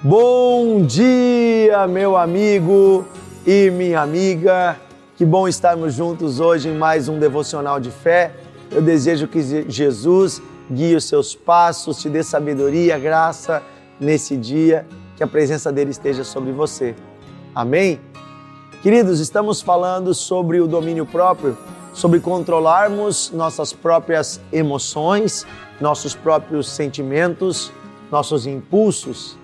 Bom dia, meu amigo e minha amiga. Que bom estarmos juntos hoje em mais um devocional de fé. Eu desejo que Jesus guie os seus passos, te dê sabedoria, graça nesse dia, que a presença dele esteja sobre você. Amém? Queridos, estamos falando sobre o domínio próprio, sobre controlarmos nossas próprias emoções, nossos próprios sentimentos, nossos impulsos.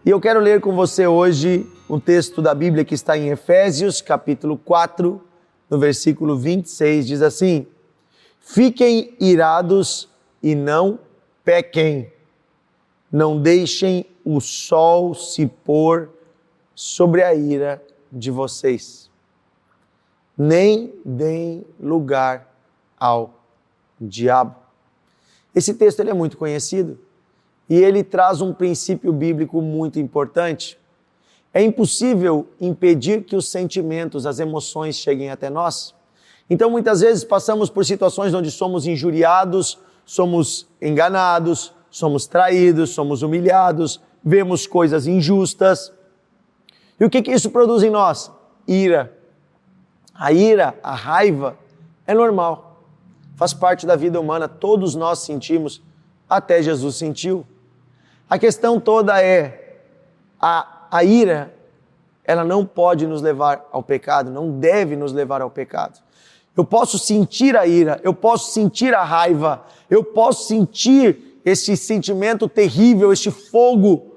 E eu quero ler com você hoje um texto da Bíblia que está em Efésios, capítulo 4, no versículo 26, diz assim: Fiquem irados e não pequem, não deixem o sol se pôr sobre a ira de vocês, nem deem lugar ao diabo. Esse texto ele é muito conhecido. E ele traz um princípio bíblico muito importante. É impossível impedir que os sentimentos, as emoções cheguem até nós. Então, muitas vezes passamos por situações onde somos injuriados, somos enganados, somos traídos, somos humilhados, vemos coisas injustas. E o que isso produz em nós? Ira. A ira, a raiva, é normal. Faz parte da vida humana, todos nós sentimos, até Jesus sentiu. A questão toda é, a ira, ela não pode nos levar ao pecado, não deve nos levar ao pecado. Eu posso sentir a ira, eu posso sentir a raiva, eu posso sentir esse sentimento terrível, este fogo,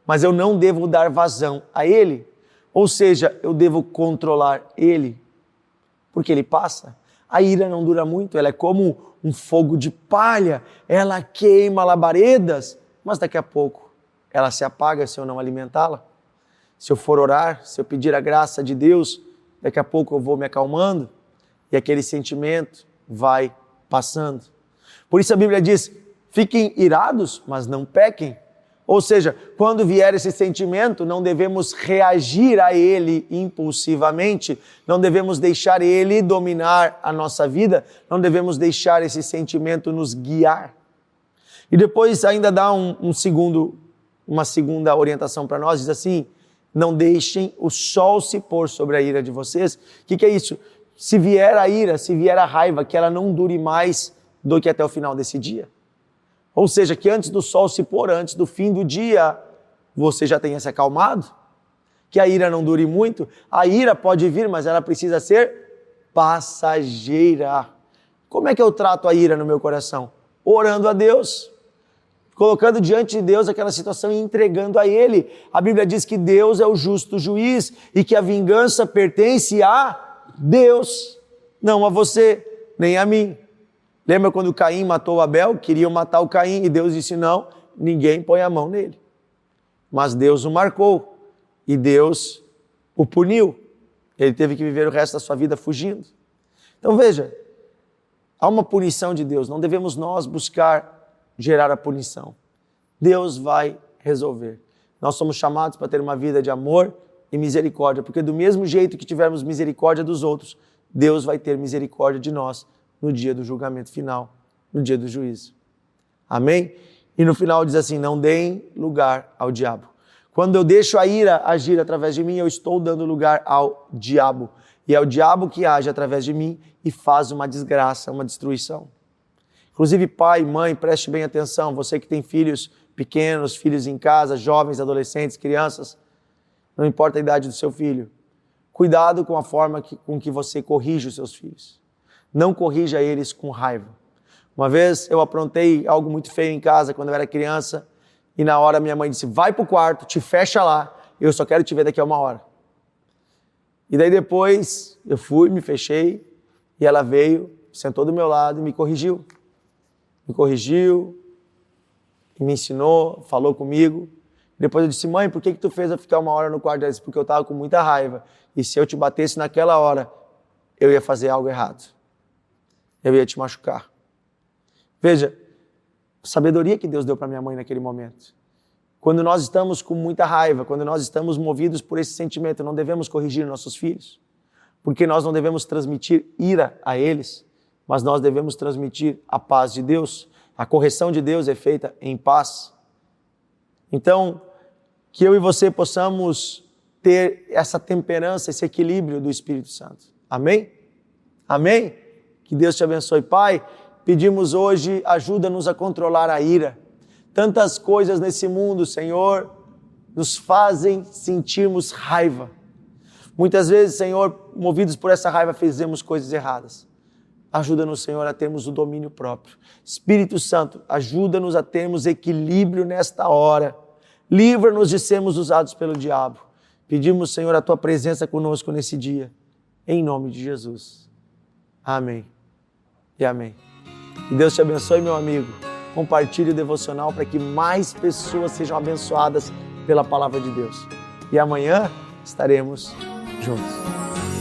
mas eu não devo dar vazão a ele. Ou seja, eu devo controlar ele, porque ele passa. A ira não dura muito, ela é como um fogo de palha, ela queima labaredas, mas daqui a pouco ela se apaga se eu não alimentá-la. Se eu for orar, se eu pedir a graça de Deus, daqui a pouco eu vou me acalmando e aquele sentimento vai passando. Por isso a Bíblia diz, fiquem irados, mas não pequem. Ou seja, quando vier esse sentimento, não devemos reagir a ele impulsivamente, não devemos deixar ele dominar a nossa vida, não devemos deixar esse sentimento nos guiar. E depois ainda dá uma segunda orientação para nós, diz assim, não deixem o sol se pôr sobre a ira de vocês. O que é isso? Se vier a ira, se vier a raiva, que ela não dure mais do que até o final desse dia. Ou seja, que antes do sol se pôr, antes do fim do dia, você já tenha se acalmado, que a ira não dure muito. A ira pode vir, mas ela precisa ser passageira. Como é que eu trato a ira no meu coração? Orando a Deus, colocando diante de Deus aquela situação e entregando a Ele. A Bíblia diz que Deus é o justo juiz e que a vingança pertence a Deus, não a você, nem a mim. Lembra quando Caim matou Abel? Queriam matar o Caim e Deus disse não, ninguém põe a mão nele. Mas Deus o marcou e Deus o puniu. Ele teve que viver o resto da sua vida fugindo. Então veja, há uma punição de Deus, não devemos nós buscar gerar a punição. Deus vai resolver. Nós somos chamados para ter uma vida de amor e misericórdia, porque do mesmo jeito que tivermos misericórdia dos outros, Deus vai ter misericórdia de nós no dia do julgamento final, no dia do juízo. Amém? E no final diz assim, não deem lugar ao diabo. Quando eu deixo a ira agir através de mim, eu estou dando lugar ao diabo. E é o diabo que age através de mim e faz uma desgraça, uma destruição. Inclusive, pai, mãe, preste bem atenção, você que tem filhos pequenos, filhos em casa, jovens, adolescentes, crianças, não importa a idade do seu filho, cuidado com a forma com que você corrige os seus filhos. Não corrija eles com raiva. Uma vez eu aprontei algo muito feio em casa quando eu era criança e na hora minha mãe disse, vai pro quarto, te fecha lá, eu só quero te ver daqui a 1 hora. E daí depois eu fui, me fechei e ela veio, sentou do meu lado e me corrigiu. E me ensinou, falou comigo. Depois eu disse, mãe, por que tu fez eu ficar 1 hora no quarto? Ela disse, porque eu estava com muita raiva. E se eu te batesse naquela hora, eu ia fazer algo errado. Eu ia te machucar. Veja, a sabedoria que Deus deu para minha mãe naquele momento. Quando nós estamos com muita raiva, quando nós estamos movidos por esse sentimento, não devemos corrigir nossos filhos. Porque nós não devemos transmitir ira a eles, mas nós devemos transmitir a paz de Deus. A correção de Deus é feita em paz. Então, que eu e você possamos ter essa temperança, esse equilíbrio do Espírito Santo. Amém? Amém? Que Deus te abençoe. Pai, pedimos hoje, ajuda-nos a controlar a ira. Tantas coisas nesse mundo, Senhor, nos fazem sentirmos raiva. Muitas vezes, Senhor, movidos por essa raiva, fizemos coisas erradas. Ajuda-nos, Senhor, a termos o domínio próprio. Espírito Santo, ajuda-nos a termos equilíbrio nesta hora. Livra-nos de sermos usados pelo diabo. Pedimos, Senhor, a Tua presença conosco nesse dia. Em nome de Jesus. Amém e amém. Que Deus te abençoe, meu amigo. Compartilhe o devocional para que mais pessoas sejam abençoadas pela palavra de Deus. E amanhã estaremos juntos.